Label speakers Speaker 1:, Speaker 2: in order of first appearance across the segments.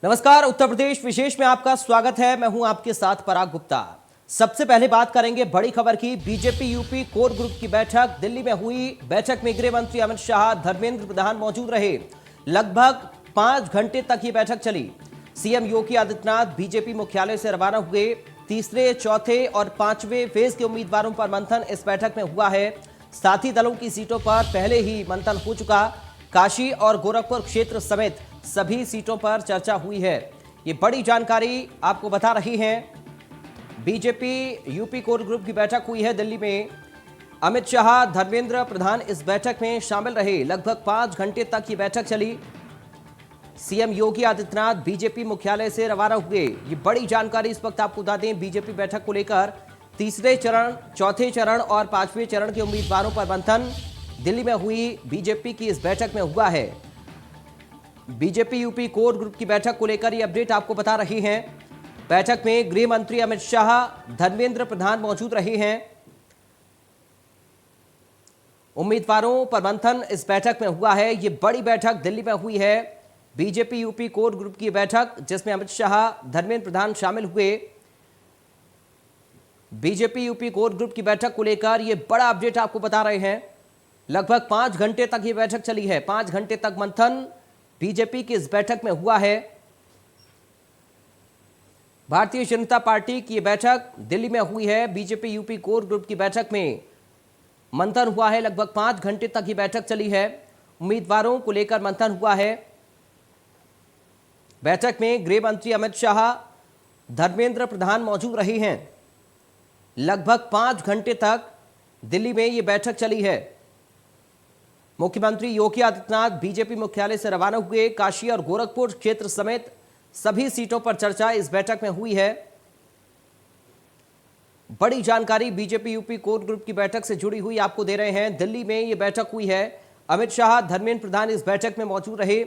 Speaker 1: नमस्कार, उत्तर प्रदेश विशेष में आपका स्वागत है। मैं हूं आपके साथ पराग गुप्ता। सबसे पहले बात करेंगे बड़ी खबर की। बीजेपी यूपी कोर ग्रुप की बैठक दिल्ली में हुई। बैठक में गृह मंत्री अमित शाह, धर्मेंद्र प्रधान मौजूद रहे। लगभग 5 घंटे तक ये बैठक चली। सीएम योगी आदित्यनाथ बीजेपी मुख्यालय से रवाना हुए। तीसरे, चौथे और 5वें फेज के उम्मीदवारों पर मंथन इस बैठक में हुआ है। साथी दलों की सीटों पर पहले ही मंथन हो चुका। काशी और गोरखपुर क्षेत्र समेत सभी सीटों पर चर्चा हुई है। ये बड़ी जानकारी आपको बता रही है। बीजेपी यूपी कोर ग्रुप की बैठक हुई है दिल्ली में। अमित शाह, धर्मेंद्र प्रधान इस बैठक में शामिल रहे। लगभग 5 घंटे तक ये बैठक चली। सीएम योगी आदित्यनाथ बीजेपी मुख्यालय से रवाना हुए। ये बड़ी जानकारी इस वक्त आपको बता दें। बीजेपी बैठक को लेकर तीसरे चरण, चौथे चरण और 5वें चरण के उम्मीदवारों पर मंथन दिल्ली में हुई बीजेपी की इस बैठक में हुआ है। बीजेपी यूपी कोर ग्रुप की बैठक को लेकर ये अपडेट आपको बता रही हैं। बैठक में गृह मंत्री अमित शाह, धर्मेंद्र प्रधान मौजूद रहे हैं। उम्मीदवारों पर मंथन इस बैठक में हुआ है। ये बड़ी बैठक दिल्ली में हुई है। बीजेपी यूपी कोर ग्रुप की बैठक जिसमें अमित शाह, धर्मेंद्र प्रधान शामिल हुए। बीजेपी यूपी कोर ग्रुप की बैठक को लेकर ये बड़ा अपडेट आपको बता रहे हैं। लगभग 5 घंटे तक ये बैठक चली है। 5 घंटे तक मंथन बीजेपी की इस बैठक में हुआ है। भारतीय जनता पार्टी की बैठक दिल्ली में हुई है। बीजेपी यूपी कोर ग्रुप की बैठक में मंथन हुआ है। लगभग 5 घंटे तक ये बैठक चली है। उम्मीदवारों को लेकर मंथन हुआ है। बैठक में गृह मंत्री अमित शाह, धर्मेंद्र प्रधान मौजूद रहे हैं। लगभग 5 घंटे तक दिल्ली में ये बैठक चली है। मुख्यमंत्री योगी आदित्यनाथ बीजेपी मुख्यालय से रवाना हुए। काशी और गोरखपुर क्षेत्र समेत सभी सीटों पर चर्चा इस बैठक में हुई है। बड़ी जानकारी बीजेपी यूपी कोर ग्रुप की बैठक से जुड़ी हुई आपको दे रहे हैं। दिल्ली में यह बैठक हुई है। अमित शाह, धर्मेंद्र प्रधान इस बैठक में मौजूद रहे।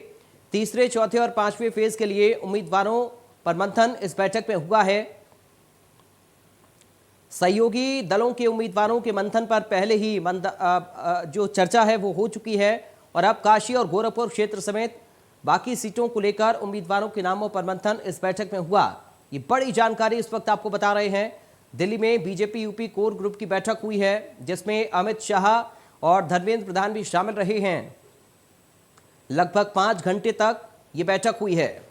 Speaker 1: तीसरे, चौथे और 5वें फेज के लिए उम्मीदवारों पर मंथन इस बैठक में हुआ है। सहयोगी दलों के उम्मीदवारों के मंथन पर पहले ही जो चर्चा है वो हो चुकी है और अब काशी और गोरखपुर क्षेत्र समेत बाकी सीटों को लेकर उम्मीदवारों के नामों पर मंथन इस बैठक में हुआ। ये बड़ी जानकारी इस वक्त आपको बता रहे हैं। दिल्ली में बीजेपी यूपी कोर ग्रुप की बैठक हुई है जिसमें अमित शाह और धर्मेंद्र प्रधान भी शामिल रहे हैं। लगभग 5 घंटे तक ये बैठक हुई है।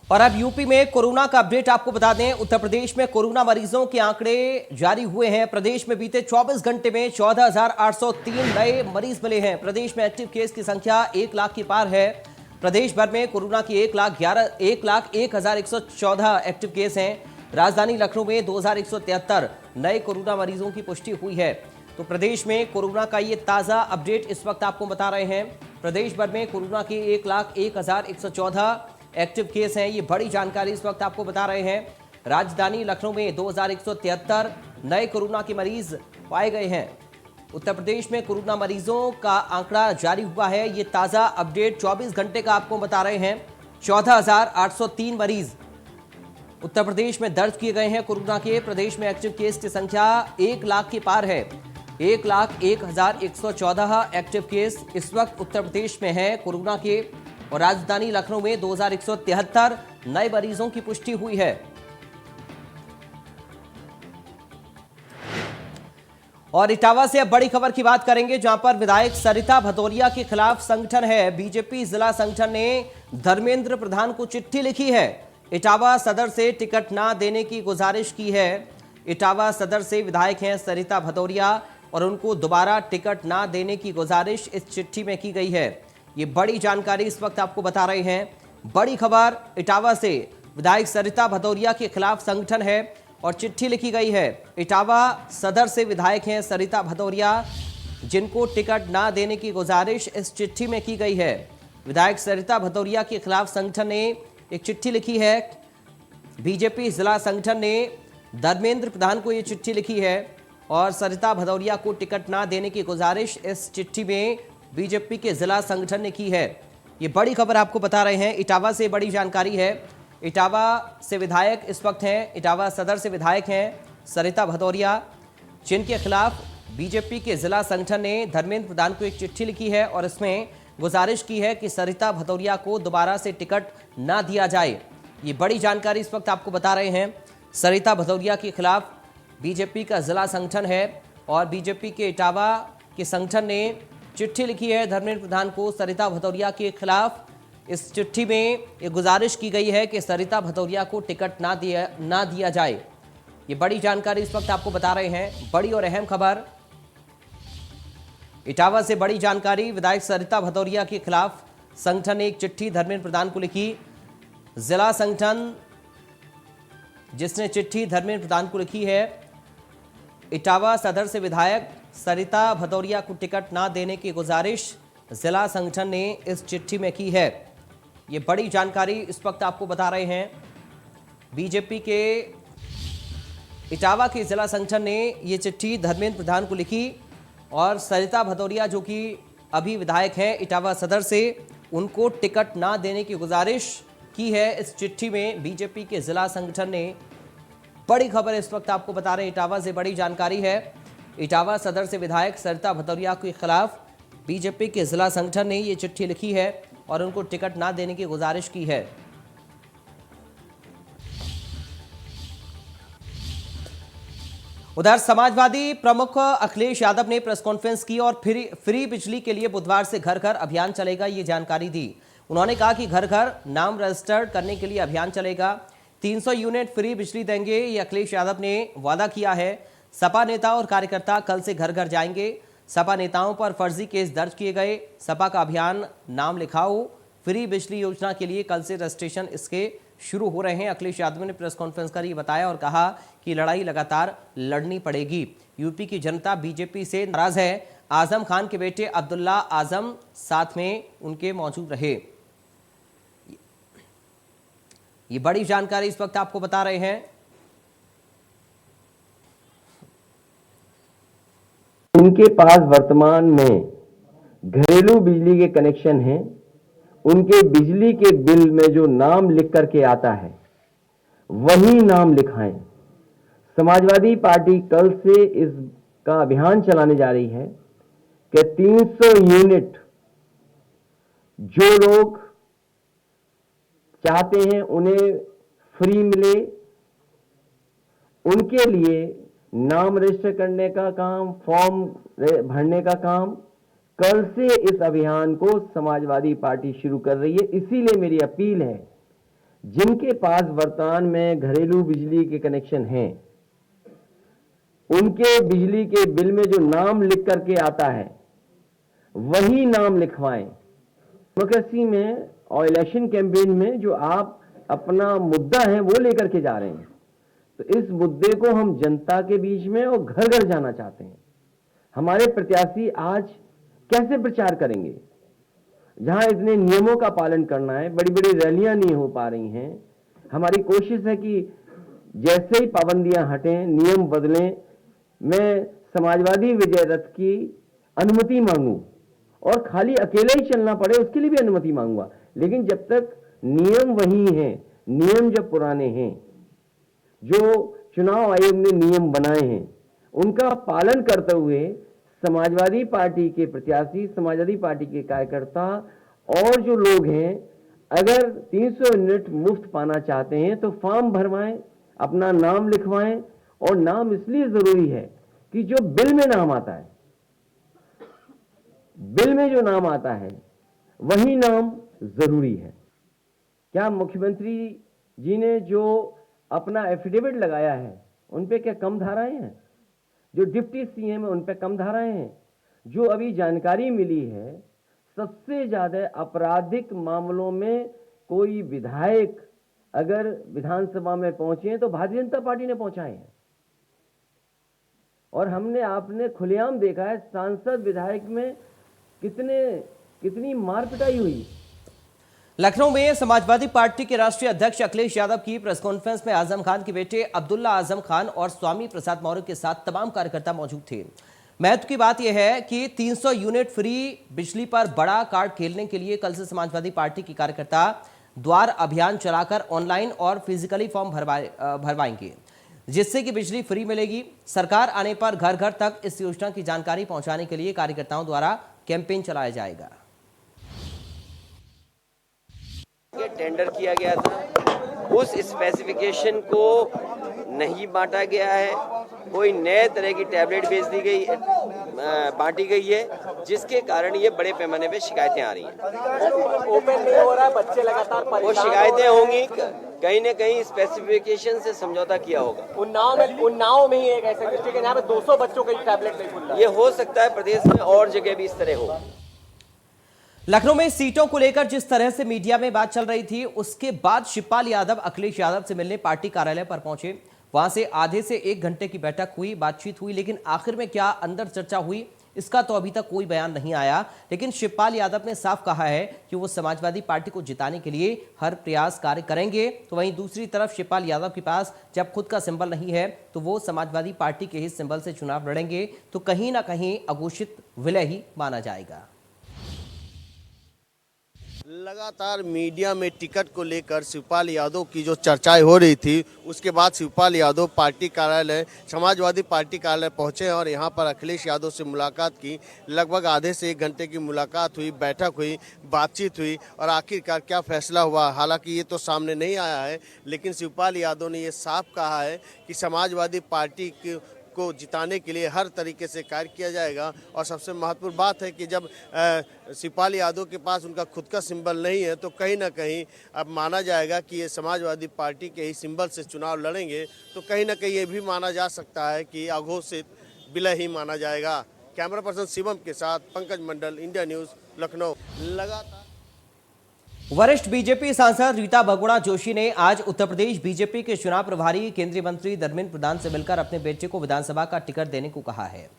Speaker 1: और अब यूपी में कोरोना का अपडेट आपको बता दें। उत्तर प्रदेश में कोरोना मरीजों के आंकड़े जारी हुए हैं। प्रदेश में बीते 24 घंटे में 14,803 नए मरीज मिले हैं। प्रदेश में एक्टिव केस की संख्या 1 लाख के पार है। प्रदेश भर में कोरोना की 1,01,114 एक्टिव केस हैं। राजधानी लखनऊ में 2,173 नए कोरोना मरीजों की पुष्टि हुई है। तो प्रदेश में कोरोना का ये ताज़ा अपडेट इस वक्त आपको बता रहे हैं। प्रदेश भर में कोरोना के 1,01,114 एक्टिव केस हैं। ये बड़ी जानकारी इस वक्त आपको बता रहे हैं। राजधानी लखनऊ में 2,173 नए कोरोना के मरीज पाए गए हैं। उत्तर प्रदेश में कोरोना मरीजों का आंकड़ा जारी हुआ है। ये ताज़ा अपडेट 24 घंटे का आपको बता रहे हैं। 14,803 मरीज उत्तर प्रदेश में दर्ज किए गए हैं कोरोना के। प्रदेश में एक्टिव केस की संख्या 1 लाख के पार है। 1,01,114 एक्टिव केस इस वक्त उत्तर प्रदेश में है कोरोना के। और राजधानी लखनऊ में 2,173 नए मरीजों की पुष्टि हुई है। और इटावा से अब बड़ी खबर की बात करेंगे जहां पर विधायक सरिता भदौरिया के खिलाफ संगठन है। बीजेपी जिला संगठन ने धर्मेंद्र प्रधान को चिट्ठी लिखी है। इटावा सदर से टिकट ना देने की गुजारिश की है। इटावा सदर से विधायक हैं सरिता भदौरिया और उनको दोबारा टिकट ना देने की गुजारिश इस चिट्ठी में की गई है। ये बड़ी जानकारी इस वक्त आपको बता रहे हैं। बड़ी खबर इटावा से विधायक सरिता भदौरिया के खिलाफ संगठन है और चिट्ठी लिखी गई है। इटावा सदर से विधायक हैं सरिता भदौरिया जिनको टिकट ना देने की गुजारिश इस चिट्ठी में की गई है। विधायक सरिता भदौरिया के खिलाफ संगठन ने एक चिट्ठी लिखी है। बीजेपी जिला संगठन ने धर्मेंद्र प्रधान को ये चिट्ठी लिखी है और सरिता भदौरिया को टिकट ना देने की गुजारिश इस चिट्ठी में बीजेपी के जिला संगठन ने की है। ये बड़ी खबर आपको बता रहे हैं। इटावा से बड़ी जानकारी है। इटावा से विधायक इस वक्त हैं, इटावा सदर से विधायक हैं सरिता भदौरिया जिनके खिलाफ बीजेपी के जिला संगठन ने धर्मेंद्र प्रधान को एक चिट्ठी लिखी है और इसमें गुजारिश की है कि सरिता भदौरिया को दोबारा से टिकट ना दिया जाए। ये बड़ी जानकारी इस वक्त आपको बता रहे हैं। सरिता भदौरिया के खिलाफ बीजेपी का जिला संगठन है और बीजेपी के इटावा के संगठन ने चिट्ठी लिखी है धर्मेंद्र प्रधान को सरिता भदौरिया के खिलाफ। इस चिट्ठी में ये गुजारिश की गई है कि सरिता भदौरिया को टिकट ना दिया जाए। ये बड़ी जानकारी इस वक्त आपको बता रहे हैं। बड़ी और अहम खबर इटावा से बड़ी जानकारी। विधायक सरिता भदौरिया के खिलाफ संगठन ने एक चिट्ठी धर्मेंद्र प्रधान को लिखी। जिला संगठन जिसने चिट्ठी धर्मेंद्र प्रधान को लिखी है, इटावा सदर से विधायक सरिता भदौरिया को टिकट ना देने की गुजारिश जिला संगठन ने इस चिट्ठी में की है। ये बड़ी जानकारी इस वक्त आपको बता रहे हैं। बीजेपी के इटावा के जिला संगठन ने ये चिट्ठी धर्मेंद्र प्रधान को लिखी और सरिता भदौरिया जो कि अभी विधायक हैं इटावा सदर से, उनको टिकट ना देने की गुजारिश की है। इस चिट्ठी में बीजेपी के जिला संगठन ने बड़ी खबर इस वक्त आपको बता रहे हैं। इटावा से बड़ी जानकारी है। इटावा सदर से विधायक सरिता भदौरिया के खिलाफ बीजेपी के जिला संगठन ने ये चिट्ठी लिखी है और उनको टिकट ना देने की गुजारिश की है। उधर समाजवादी प्रमुख अखिलेश यादव ने प्रेस कॉन्फ्रेंस की और फ्री बिजली के लिए बुधवार से घर घर अभियान चलेगा, ये जानकारी दी। उन्होंने कहा कि घर घर नाम रजिस्टर्ड करने के लिए अभियान चलेगा। 300 यूनिट फ्री बिजली देंगे, ये अखिलेश यादव ने वादा किया है। सपा नेता और कार्यकर्ता कल से घर घर जाएंगे। सपा नेताओं पर फर्जी केस दर्ज किए गए। सपा का अभियान नाम लिखाओ फ्री बिजली योजना के लिए कल से रजिस्ट्रेशन इसके शुरू हो रहे हैं। अखिलेश यादव ने प्रेस कॉन्फ्रेंस कर ये बताया और कहा कि लड़ाई लगातार लड़नी पड़ेगी। यूपी की जनता बीजेपी से नाराज है। आजम खान के बेटे अब्दुल्ला आजम साथ में उनके मौजूद रहे। ये बड़ी जानकारी इस वक्त आपको बता रहे हैं।
Speaker 2: उनके पास वर्तमान में घरेलू बिजली के कनेक्शन हैं, उनके बिजली के बिल में जो नाम लिख करके आता है वही नाम लिखाएं। समाजवादी पार्टी कल से इसका अभियान चलाने जा रही है कि 300 यूनिट जो लोग चाहते हैं उन्हें फ्री मिले, उनके लिए नाम रजिस्टर करने का काम, फॉर्म भरने का काम कल से इस अभियान को समाजवादी पार्टी शुरू कर रही है। इसीलिए मेरी अपील है, जिनके पास वर्तमान में घरेलू बिजली के कनेक्शन हैं, उनके बिजली के बिल में जो नाम लिख करके आता है वही नाम लिखवाएं। डेमोक्रेसी में और इलेक्शन कैंपेन में जो आप अपना मुद्दा है वो लेकर के जा रहे हैं, तो इस मुद्दे को हम जनता के बीच में और घर घर जाना चाहते हैं। हमारे प्रत्याशी आज कैसे प्रचार करेंगे जहां इतने नियमों का पालन करना है, बड़ी बड़ी रैलियां नहीं हो पा रही हैं। हमारी कोशिश है कि जैसे ही पाबंदियां हटें, नियम बदलें, मैं समाजवादी विजय रथ की अनुमति मांगूं और खाली अकेले ही चलना पड़े उसके लिए भी अनुमति मांगूंगा। लेकिन जब तक नियम वही हैं, नियम जब पुराने हैं, जो चुनाव आयोग ने नियम बनाए हैं उनका पालन करते हुए समाजवादी पार्टी के प्रत्याशी, समाजवादी पार्टी के कार्यकर्ता और जो लोग हैं, अगर 300 यूनिट मुफ्त पाना चाहते हैं तो फॉर्म भरवाएं, अपना नाम लिखवाएं। और नाम इसलिए जरूरी है कि जो बिल में नाम आता है, बिल में जो नाम आता है वही नाम जरूरी है। क्या मुख्यमंत्री जी ने जो अपना एफिडेविट लगाया है उन पे क्या कम धाराएं हैं? जो डिप्टी सीएम है उन पे कम धाराएं हैं? जो अभी जानकारी मिली है, सबसे ज्यादा आपराधिक मामलों में कोई विधायक अगर विधानसभा में पहुंचे हैं तो भारतीय जनता पार्टी ने पहुंचाए हैं। और हमने आपने खुलेआम देखा है सांसद विधायक में कितनी मार पिटाई हुई।
Speaker 1: लखनऊ में समाजवादी पार्टी के राष्ट्रीय अध्यक्ष अखिलेश यादव की प्रेस कॉन्फ्रेंस में आजम खान के बेटे अब्दुल्ला आजम खान और स्वामी प्रसाद मौर्य के साथ तमाम कार्यकर्ता मौजूद थे। महत्व की बात यह है कि 300 यूनिट फ्री बिजली पर बड़ा कार्ड खेलने के लिए कल से समाजवादी पार्टी के कार्यकर्ता द्वार अभियान चलाकर ऑनलाइन और फिजिकली फॉर्म भरवाएंगे। जिससे कि बिजली फ्री मिलेगी। सरकार आने पर घर घर तक इस योजना की जानकारी पहुंचाने के लिए कार्यकर्ताओं द्वारा कैंपेन चलाया जाएगा।
Speaker 2: टेंडर किया गया था, उस स्पेसिफिकेशन को नहीं बांटा गया है। कोई नए तरह की टैबलेट बेच दी गई, बांटी गई है, जिसके कारण ये बड़े पैमाने पे शिकायतें आ रही हैं।
Speaker 3: ओपन नहीं हो रहा है, बच्चे लगातार
Speaker 2: वो शिकायतें होंगी, कहीं न कहीं स्पेसिफिकेशन से समझौता किया होगा।
Speaker 3: उन्नाव में ही एक ऐसा डिस्ट्रिक्ट है जहाँ पे 200 बच्चों का टैबलेट नहीं खुल रहा है।
Speaker 2: ये हो सकता है प्रदेश में और जगह भी इस तरह हो।
Speaker 1: लखनऊ में सीटों को लेकर जिस तरह से मीडिया में बात चल रही थी, उसके बाद शिवपाल यादव अखिलेश यादव से मिलने पार्टी कार्यालय पर पहुंचे। वहां से आधे से 1 घंटे की बैठक हुई, बातचीत हुई, लेकिन आखिर में क्या अंदर चर्चा हुई इसका तो अभी तक कोई बयान नहीं आया। लेकिन शिवपाल यादव ने साफ कहा है कि वो समाजवादी पार्टी को जिताने के लिए हर प्रयास कार्य करेंगे। तो वहीं दूसरी तरफ शिवपाल यादव के पास जब खुद का सिंबल नहीं है तो वो समाजवादी पार्टी के ही सिंबल से चुनाव लड़ेंगे, तो कहीं ना कहीं अघोषित विलय ही माना जाएगा।
Speaker 4: लगातार मीडिया में टिकट को लेकर शिवपाल यादव की जो चर्चाएं हो रही थी, उसके बाद शिवपाल यादव पार्टी कार्यालय समाजवादी पार्टी कार्यालय पहुंचे और यहां पर अखिलेश यादव से मुलाकात की। लगभग आधे से 1 घंटे की मुलाकात हुई, बैठक हुई, बातचीत हुई और आखिरकार क्या फैसला हुआ, हालांकि ये तो सामने नहीं आया है, लेकिन शिवपाल यादव ने ये साफ कहा है कि समाजवादी पार्टी को जिताने के लिए हर तरीके से कार्य किया जाएगा। और सबसे महत्वपूर्ण बात है कि जब शिवपाल यादव के पास उनका खुद का सिंबल नहीं है तो कहीं ना कहीं अब माना जाएगा कि ये समाजवादी पार्टी के ही सिंबल से चुनाव लड़ेंगे, तो कहीं ना कहीं ये भी माना जा सकता है कि अघोषित विलय ही माना जाएगा। कैमरा पर्सन शिवम के साथ पंकज मंडल, इंडिया न्यूज़, लखनऊ। लगातार
Speaker 1: वरिष्ठ बीजेपी सांसद रीता बहुगुणा जोशी ने आज उत्तर प्रदेश बीजेपी के चुनाव प्रभारी केंद्रीय मंत्री धर्मेंद्र प्रधान से मिलकर अपने बेटे को विधानसभा का टिकट देने को कहा है।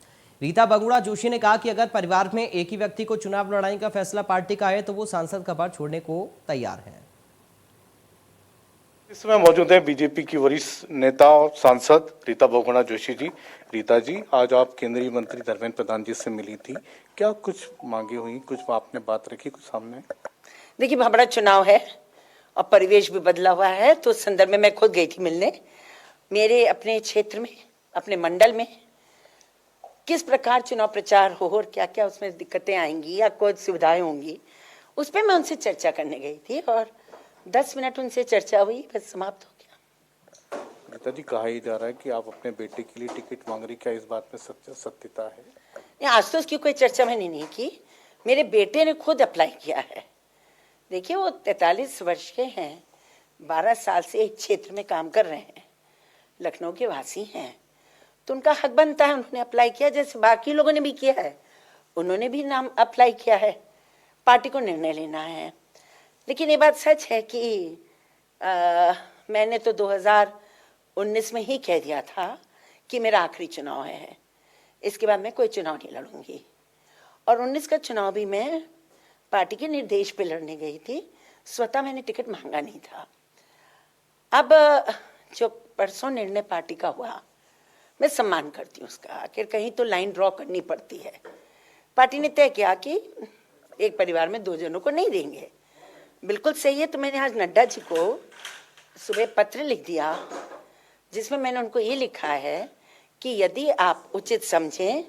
Speaker 1: रीता बहुगुणा जोशी ने कहा कि अगर परिवार में एक ही व्यक्ति को चुनाव लड़ाने का फैसला पार्टी का है तो वो सांसद का पद छोड़ने को तैयार है।
Speaker 5: इस समय मौजूद है बीजेपी की वरिष्ठ नेता और सांसद रीता बहुगुणा जोशी जी। रीता जी, आज आप केंद्रीय मंत्री धर्मेंद्र प्रधान जी से मिली थी, क्या कुछ मांगे हुई, कुछ आपने बात रखी कुछ सामने?
Speaker 6: देखिए, बहुत बड़ा चुनाव है और परिवेश भी बदला हुआ है, तो उस संदर्भ में मैं खुद गई थी मिलने। मेरे अपने क्षेत्र में, अपने मंडल में किस प्रकार चुनाव प्रचार हो और क्या क्या उसमें दिक्कतें आएंगी या कुछ सुविधाएं होंगी, उस पर मैं उनसे चर्चा करने गई थी और 10 मिनट उनसे चर्चा हुई, बस समाप्त हो गया।
Speaker 5: रीता जी, कहा ही जा रहा है कि आप अपने बेटे के लिए टिकट मांग रही, क्या इस बात में सत्यता है?
Speaker 6: आज तो उसकी कोई चर्चा मैंने नहीं की, मेरे बेटे ने खुद अप्लाई किया है। देखिए, वो 43 वर्ष के हैं, 12 साल से एक क्षेत्र में काम कर रहे हैं, लखनऊ के वासी हैं, तो उनका हक बनता है, उन्होंने अप्लाई किया जैसे बाकी लोगों ने भी किया है। उन्होंने भी नाम अप्लाई किया है, पार्टी को निर्णय लेना है। लेकिन ये बात सच है कि मैंने तो 2019 में ही कह दिया था कि मेरा आखिरी चुनाव है, इसके बाद मैं कोई चुनाव नहीं लड़ूंगी। और 19 का चुनाव भी मैं पार्टी के निर्देश पे लड़ने गई थी, स्वतः मैंने टिकट मांगा नहीं था। अब जो परसों निर्णय पार्टी का हुआ, मैं सम्मान करती हूँ उसका, आखिर कहीं तो लाइन ड्रॉ करनी पड़ती है। पार्टी ने तय किया कि एक परिवार में 2 जनों को नहीं देंगे, बिल्कुल सही है। तो मैंने आज नड्डा जी को सुबह पत्र लिख दिया, जिसमें मैंने उनको ये लिखा है कि यदि आप उचित समझें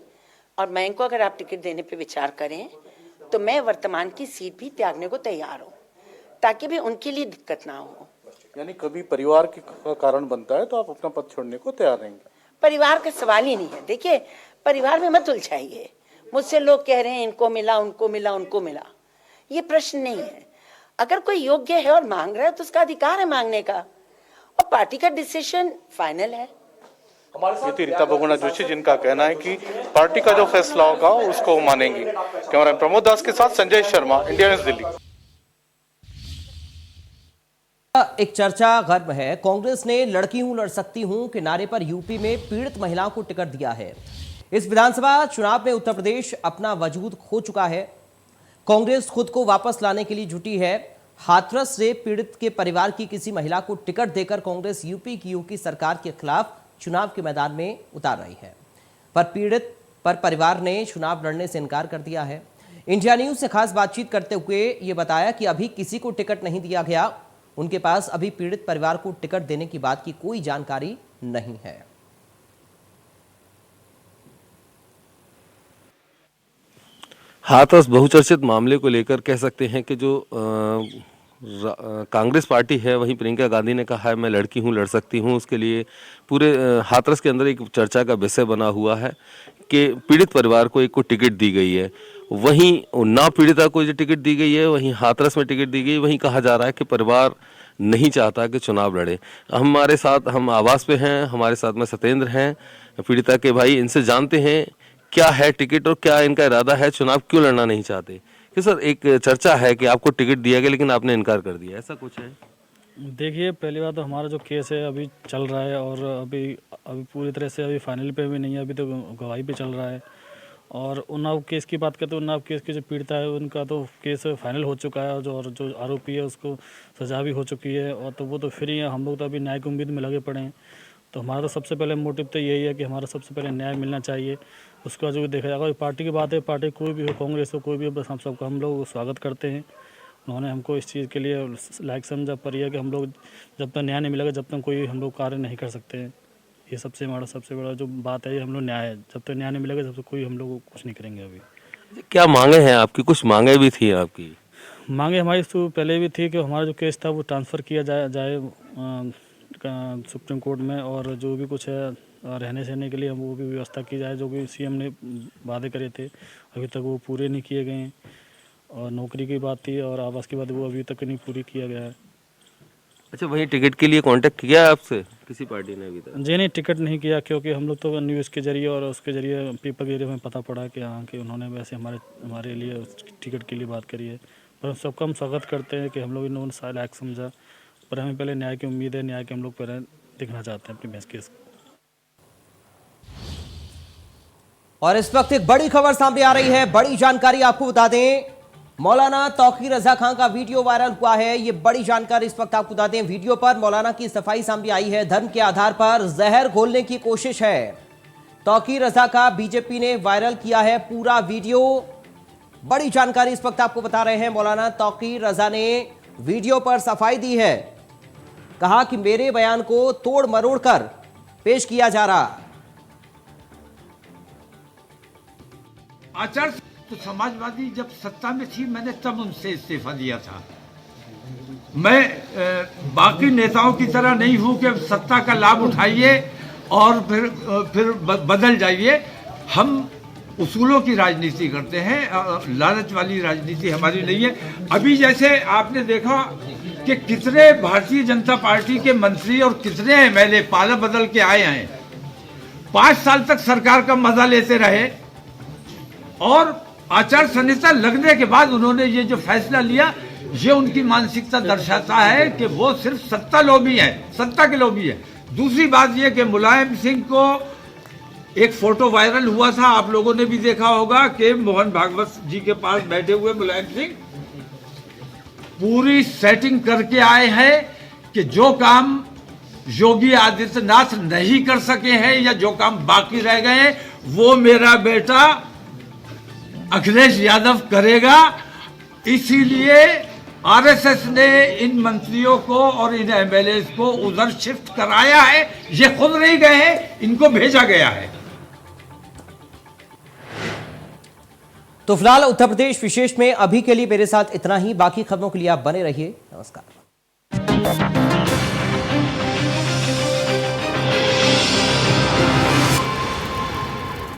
Speaker 6: और मैं को अगर आप टिकट देने पे विचार करें तो मैं वर्तमान की सीट भी त्यागने को तैयार हूँ, ताकि भी उनके लिए दिक्कत ना हो।
Speaker 5: यानी कभी परिवार के कारण बनता है तो आप अपना पद छोड़ने को तैयार रहेंगे?
Speaker 6: परिवार का सवाल ही नहीं है। देखिए, परिवार में मत उलझाइए। मुझसे लोग कह रहे हैं इनको मिला, उनको मिला, उनको मिला, ये प्रश्न नहीं है। अगर कोई योग्य है और मांग रहा है तो उसका अधिकार है मांगने का, और पार्टी का डिसीजन फाइनल है।
Speaker 5: ये थी रीता बहुगुणा जोशी, जिनका कहना है कि पार्टी का जो फैसला होगा उसको मानेंगे। कैमरामैन प्रमोद दास के साथ संजय शर्मा, इंडिया न्यूज़, दिल्ली।
Speaker 1: एक चर्चा गर्म है। कांग्रेस ने लड़की हूं लड़ सकती हूं के नारे पर यूपी में पीड़ित महिलाओं को टिकट दिया है। इस विधानसभा चुनाव में उत्तर प्रदेश अपना वजूद खो चुका है। कांग्रेस खुद को वापस लाने के लिए जुटी है। हाथरस से पीड़ित के परिवार की किसी महिला को टिकट देकर कांग्रेस यूपी की सरकार के खिलाफ चुनाव के मैदान में उतार रही है, पर पीड़ित पर परिवार ने चुनाव लड़ने से इनकार कर दिया है। इंडिया न्यूज से खास बातचीत करते हुए ये बताया कि अभी किसी को टिकट नहीं दिया गया। उनके पास अभी पीड़ित परिवार को टिकट देने की बात की कोई जानकारी नहीं है।
Speaker 7: हाथरस बहुचर्चित मामले को लेकर कह सकते हैं कि जो कांग्रेस पार्टी है, वहीं प्रियंका गांधी ने कहा है मैं लड़की हूं, लड़ सकती हूं। उसके लिए पूरे हाथरस के अंदर एक चर्चा का विषय बना हुआ है कि पीड़ित परिवार को एक को टिकट दी गई है, वहीं ना पीड़िता को जो टिकट दी गई है, वहीं हाथरस में टिकट दी गई। वहीं कहा जा रहा है कि परिवार नहीं चाहता कि चुनाव लड़े। हमारे साथ, हम आवास पे हैं, हमारे साथ में सत्येंद्र हैं, पीड़िता के भाई। इनसे जानते हैं क्या है टिकट और क्या इनका इरादा है, चुनाव क्यों लड़ना नहीं चाहते। कि सर, एक चर्चा है कि आपको टिकट दिया गया लेकिन आपने इनकार कर दिया, ऐसा कुछ है?
Speaker 8: देखिए, पहली बात तो हमारा जो केस है अभी चल रहा है और अभी पूरी तरह से अभी फाइनल पे भी नहीं है, अभी तो गवाही पे चल रहा है। और उन्नाव केस की बात करते हैं, उन्नाव केस के जो पीड़िता है उनका तो केस फाइनल हो चुका है और जो आरोपी है उसको सजा भी हो चुकी है, और तो वो तो फ्री है। हम लोग तो अभी न्याय की उम्मीद में लगे पड़े हैं। तो हमारा तो सबसे पहले मोटिव तो यही है कि हमारा सबसे पहले न्याय मिलना चाहिए। उसका जो देखा जाएगा, पार्टी की बात है, पार्टी कोई भी हो, कांग्रेस हो, कोई भी हो, बस हम सबका हम लोग स्वागत करते हैं। उन्होंने हमको इस चीज़ के लिए लायक समझा, पर यह कि हम लोग जब तक न्याय नहीं मिलेगा जब तक कोई हम लोग कार्य नहीं कर सकते हैं। ये सबसे बड़ा जो बात है, ये हम लोग न्याय है। जब तक न्याय नहीं मिलेगा जब तक कोई हम लोग कुछ नहीं करेंगे। अभी
Speaker 7: क्या मांगे हैं आपकी? कुछ मांगे भी थी आपकी?
Speaker 8: मांगे हमारी तो पहले भी थी कि हमारा जो केस था वो ट्रांसफ़र किया जाए सुप्रीम कोर्ट में, और जो भी कुछ है रहने सहने के लिए वो भी व्यवस्था की जाए, जो भी सीएम ने वादे करे थे अभी तक वो पूरे नहीं किए गए हैं। और नौकरी की बात थी और आवास की बात, वो अभी तक नहीं पूरी किया गया है।
Speaker 7: अच्छा, वहीं टिकट के लिए कांटेक्ट किया आपसे किसी पार्टी ने अभी तक?
Speaker 8: जी नहीं, टिकट नहीं किया, क्योंकि हम लोग तो न्यूज़ के जरिए और उसके जरिए पेपर के जरिए हमें पता पड़ा कि हाँ कि उन्होंने वैसे हमारे लिए टिकट के लिए बात करी है। पर हम सबका हम स्वागत करते हैं कि हम लोग इन्होंने सारा लायक समझा, पर हमें पहले न्याय की उम्मीद है। न्याय के हम लोग पहले देखना चाहते हैं अपनी बहस केस।
Speaker 1: और इस वक्त एक बड़ी खबर सामने आ रही है, बड़ी जानकारी आपको बता दें। मौलाना तौकीर रजा खान का वीडियो वायरल हुआ है। ये बड़ी जानकारी इस वक्त आपको बता दें। वीडियो पर मौलाना की सफाई सामने आई है। धर्म के आधार पर जहर घोलने की कोशिश है। तौकीर रजा का बीजेपी ने वायरल किया है पूरा वीडियो। बड़ी जानकारी इस वक्त आपको बता रहे हैं। मौलाना तौकीर रजा ने वीडियो पर सफाई दी है। कहा कि मेरे बयान को तोड़ मरोड़ कर पेश किया जा रहा।
Speaker 9: आचार तो समाजवादी जब सत्ता में थी, मैंने तब उनसे इस्तीफा दिया था। मैं बाकी नेताओं की तरह नहीं हूं कि सत्ता का लाभ उठाइए और फिर बदल जाइए। हम उसूलों की राजनीति करते हैं, लालच वाली राजनीति हमारी नहीं है। अभी जैसे आपने देखा कि कितने भारतीय जनता पार्टी के मंत्री और कितने एमएलए पाला बदल के आए हैं, 5 साल तक सरकार का मजा लेते रहे, और आचार संहिता लगने के बाद उन्होंने ये जो फैसला लिया, ये उनकी मानसिकता दर्शाता है कि वो सिर्फ सत्ता लोभी है, सत्ता के लोभी है। दूसरी बात ये कि मुलायम सिंह को एक फोटो वायरल हुआ था, आप लोगों ने भी देखा होगा कि मोहन भागवत जी के पास बैठे हुए मुलायम सिंह पूरी सेटिंग करके आए हैं कि जो काम योगी आदित्यनाथ नहीं कर सके हैं या जो काम बाकी रह गए हैं, वो मेरा बेटा अखिलेश यादव करेगा। इसीलिए आरएसएस ने इन मंत्रियों को और इन एमएलए को उधर शिफ्ट कराया है। ये खुद नहीं गए हैं, इनको भेजा गया है।
Speaker 1: तो फिलहाल उत्तर प्रदेश विशेष में अभी के लिए मेरे साथ इतना ही। बाकी खबरों के लिए आप बने रहिए। नमस्कार।